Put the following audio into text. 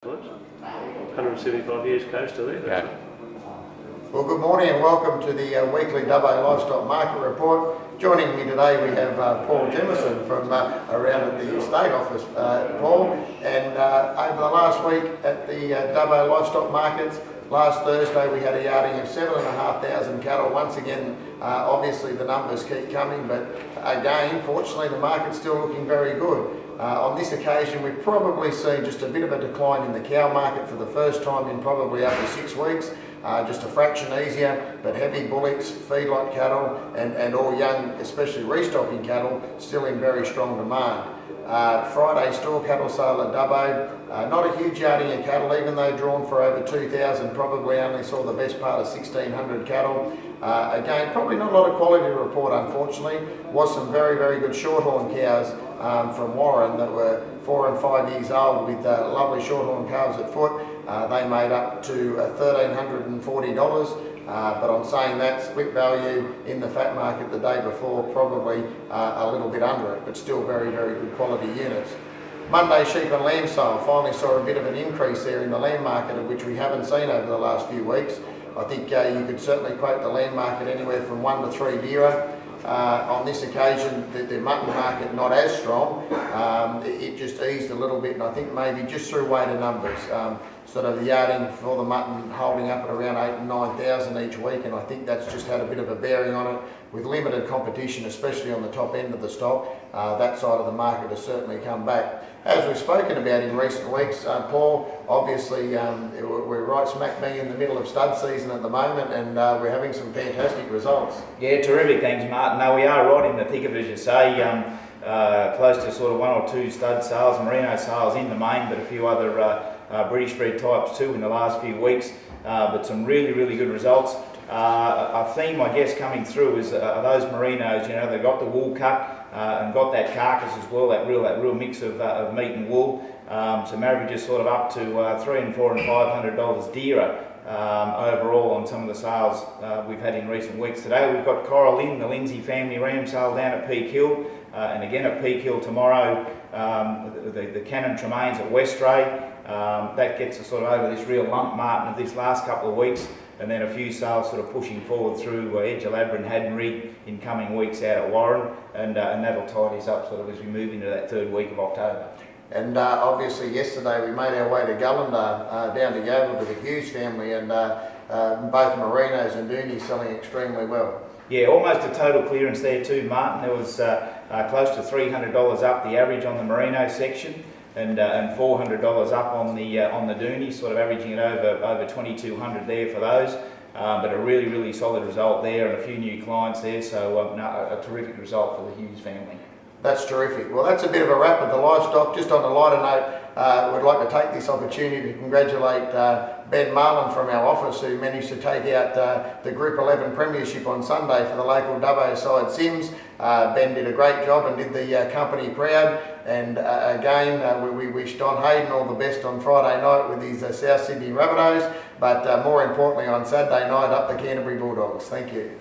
175 years close to there. Yeah. Well, good morning and welcome to the weekly Dubbo Livestock Market Report. Joining me today we have Paul Jimmerson from around at the estate office, Paul. And over the last week at the Dubbo Livestock Markets, last Thursday we had a yarding of 7,500 cattle. Once again, obviously the numbers keep coming, but again, fortunately the market's still looking very good. On this occasion we've probably seen just a bit of a decline in the cow market for the first time in probably over 6 weeks. Just a fraction easier, but heavy bullocks, feedlot cattle and all young, especially restocking cattle, still in very strong demand. Friday store cattle sale at Dubbo, not a huge yarding of cattle, even though drawn for over 2,000, probably only saw the best part of 1,600 cattle. Again, probably not a lot of quality to report, unfortunately. Was some very, very good shorthorn cows from Warren that were 4 and 5 years old with lovely shorthorn calves at foot. They made up to $1,340, but I'm saying that split value in the fat market the day before probably a little bit under it, but still very, very good quality units. Monday sheep and lamb sale finally saw a bit of an increase there in the lamb market, of which we haven't seen over the last few weeks. I think you could certainly quote the lamb market anywhere from 1 to 3 dearer. On this occasion, the mutton market not as strong. It just eased a little bit, and I think maybe just through weight of numbers. Sort of the yarding for the mutton holding up at around 8,000 and 9,000 each week, and I think that's just had a bit of a bearing on it. With limited competition, especially on the top end of the stock, that side of the market has certainly come back. As we've spoken about in recent weeks, Paul, obviously we're right smack bang in the middle of stud season at the moment, and we're having some fantastic results. Yeah, terrific, thanks Martin. No, we are right in the thick of it, as you say. Close to sort of 1 or 2 stud sales, merino sales in the main, but a few other British bred types too in the last few weeks, but some really, really good results. A theme, I guess, coming through is those merinos. You know, they've got the wool cut and got that carcass as well, that real mix of meat and wool. Some averages sort of up to $300 and $400 and $500 dearer overall on some of the sales we've had in recent weeks. Today we've got Coral Lynn, the Lindsay family ram sale down at Peak Hill, and again at Peak Hill tomorrow, the Cannon Tremaines at Westray. That gets us sort of over this real lump, Martin, of this last couple of weeks, and then a few sales sort of pushing forward through Edgelabra and Haddenry in coming weeks out at Warren, and that'll tide us up sort of as we move into that 3rd week of October. And obviously yesterday we made our way to Gullendar, down to Gable to the Hughes family, and both merinos and doonies selling extremely well. Yeah, almost a total clearance there too, Martin. There was close to $300 up the average on the merino section, and $400 up on the doonies, sort of averaging it over $2,200 there for those. But a really, really solid result there, and a few new clients there, so a terrific result for the Hughes family. That's terrific. Well, that's a bit of a wrap of the livestock. Just on a lighter note, we'd like to take this opportunity to congratulate Ben Marlin from our office, who managed to take out the Group 11 Premiership on Sunday for the local Dubbo side Sims. Ben did a great job and did the company proud. And again, we wish Don Hayden all the best on Friday night with his South Sydney Rabbitohs, but more importantly on Saturday night up the Canterbury Bulldogs. Thank you.